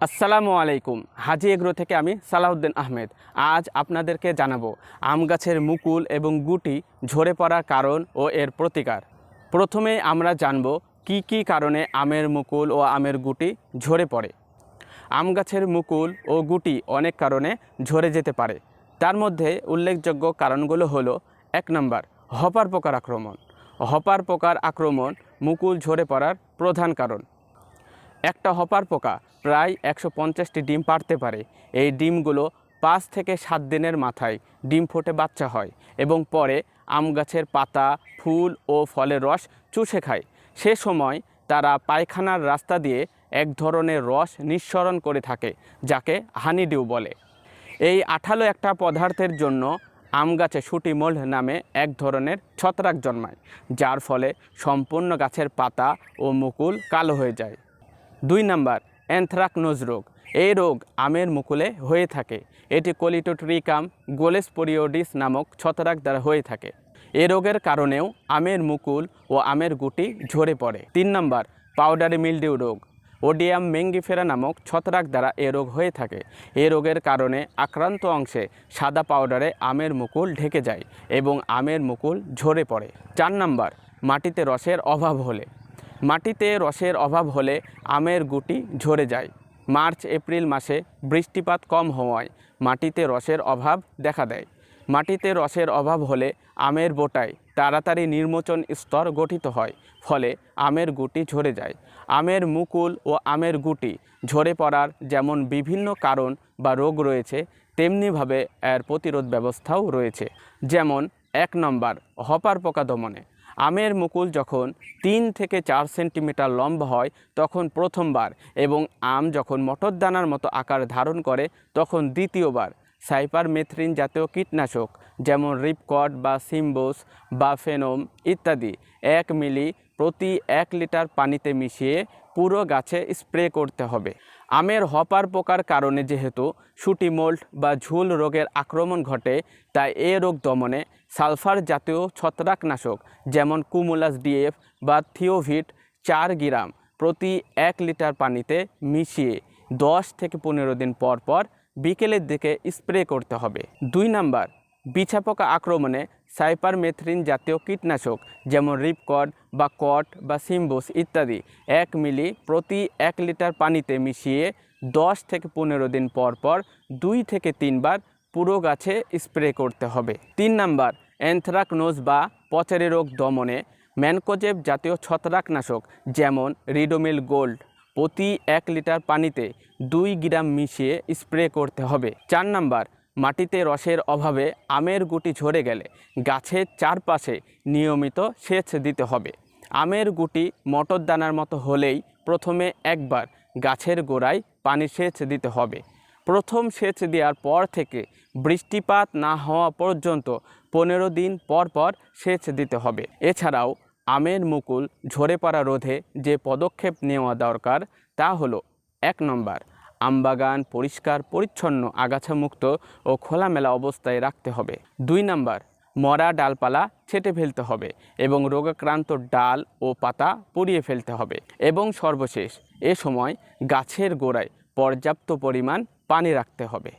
আসসালামু আলাইকুম। হাজি এগ্রো থেকে আমি সালাউদ্দিন আহমেদ। আজ আপনাদেরকে জানাবো আম গাছের মুকুল এবং গুটি ঝরে পড়ার কারণ ও এর প্রতিকার। প্রথমে আমরা জানব কি কি কারণে আমের মুকুল ও আমের গুটি ঝরে পড়ে। আম গাছের মুকুল ও গুটি অনেক কারণে ঝরে যেতে পারে। তার মধ্যে উল্লেখযোগ্য কারণগুলো হলো: 1 নম্বর, হপার পোকার আক্রমণ। হপার পোকার আক্রমণ মুকুল ঝরে পড়ার প্রধান কারণ। একটা হপার পোকা প্রায় 150টি ডিম পাড়তে পারে। এই ডিমগুলো 5 থেকে 7 দিনের মাথায় ডিম ফুটে বাচ্চা হয় এবং পরে আম গাছের পাতা, ফুল ও ফলের রস চুষে খায়। সে সময় তারা পায়খানার রাস্তা দিয়ে এক ধরনের রস নিঃসরণ করে থাকে, যাকে হানিডিউ বলে। এই আঠালো একটা পদার্থের জন্য আম গাছে শুটি মোল্ড নামে এক ধরনের ছত্রাক জন্মায়, যার ফলে সম্পূর্ণ গাছের পাতা ও মুকুল কালো হয়ে যায়। 2 নম্বর, অ্যানথ্রাকনোজ রোগ। এই রোগ আমের মুকুলে হয়ে থাকে। এটি কোলিটোট্রিকাম গোলেসপোরিওডিস নামক ছত্রাক দ্বারা হয়ে থাকে। এ রোগের কারণেও আমের মুকুল ও আমের গুটি ঝরে পড়ে। 3 নম্বর, পাউডারি মিলডিউ রোগ। ওডিয়াম মেঙ্গিফেরা নামক ছত্রাক দ্বারা এ রোগ হয়ে থাকে। এ রোগের কারণে আক্রান্ত অংশে সাদা পাউডারে আমের মুকুল ঢেকে যায় এবং আমের মুকুল ঝরে পড়ে। 4 নম্বর, মাটিতে রসের অভাব হলে। মাটিতে রসের অভাব হলে আমের গুটি ঝরে যায়। মার্চ এপ্রিল মাসে বৃষ্টিপাত কম হওয়ায় মাটিতে রসের অভাব দেখা দেয়। মাটিতে রসের অভাব হলে আমের বোটায় তাড়াতাড়ি নির্মোচন স্তর গঠিত হয়, ফলে আমের গুটি ঝরে যায়। আমের মুকুল ও আমের গুটি ঝরে পড়ার যেমন বিভিন্ন কারণ বা রোগ রয়েছে, তেমনিভাবে এর প্রতিরোধ ব্যবস্থাও রয়েছে। যেমন 1 নম্বর, হপার পোকা দমনে। আমের মুকুল যখন 3 থেকে 4 সেন্টিমিটার লম্বা হয় তখন প্রথমবার, এবং আম যখন মটর দানার মতো আকার ধারণ করে তখন দ্বিতীয়বার সাইপারমেথ্রিন জাতীয় কীটনাশক যেমন রিপকর্ড বা সিম্বোস বা ফেনোম ইত্যাদি 1 মিলি প্রতি 1 লিটার পানিতে মিশিয়ে পুরো গাছে স্প্রে করতে হবে। আমের হপার পোকার কারণে যেহেতু শুটি মোল্ড বা ঝুল রোগের আক্রমণ ঘটে, তাই এ রোগ দমনে সালফার জাতীয় ছত্রাকনাশক যেমন কুমুলাস ডিএফ বা থিওভিট 4 গ্রাম প্রতি 1 লিটার পানিতে মিশিয়ে 10 থেকে 15 দিন পর পর বিকেলের দিকে স্প্রে করতে হবে। 2 নম্বর, বিছা পোকা আক্রমণে সাইপারমেথ্রিন জাতীয় কীটনাশক যেমন রিপকর্ড বা কট বা সিম্বোস ইত্যাদি 1 মিলি প্রতি 1 লিটার পানিতে মিশিয়ে 10 থেকে 15 দিন পর পর 2 থেকে 3 বার পুরো গাছে স্প্রে করতে হবে। 3 নম্বর, অ্যানথ্রাকনোজ বা পচারি রোগ দমনে ম্যানকোজেব জাতীয় ছত্রাকনাশক যেমন রিডোমিল গোল্ড প্রতি 1 লিটার পানিতে 2 গ্রাম মিশিয়ে স্প্রে করতে হবে। 4 নম্বর, মাটিতে রসের অভাবে আমের গুটি ঝরে গেলে গাছের চারপাশে নিয়মিত সেচ দিতে হবে। আমের গুটি মটর দানার মতো হলেই প্রথমে একবার গাছের গোড়ায় পানি সেচ দিতে হবে। প্রথম সেচ দেওয়ার পর থেকে বৃষ্টিপাত না হওয়া পর্যন্ত 15 দিন পর পর সেচ দিতে হবে। এছাড়াও আমের মুকুল ঝরে পড়া রোধে যে পদক্ষেপ নেওয়া দরকার তা হলো: 1 নম্বর, আমবাগান পরিষ্কার পরিচ্ছন্ন, আগাছামুক্ত ও খোলামেলা অবস্থায় রাখতে হবে। 2 নম্বর, মরা ডালপালা ছেঁটে ফেলতে হবে এবং রোগাক্রান্ত ডাল ও পাতা পুড়িয়ে ফেলতে হবে। এবং সর্বশেষ, এ সময় গাছের গোড়ায় পর্যাপ্ত পরিমাণ পানি রাখতে হবে।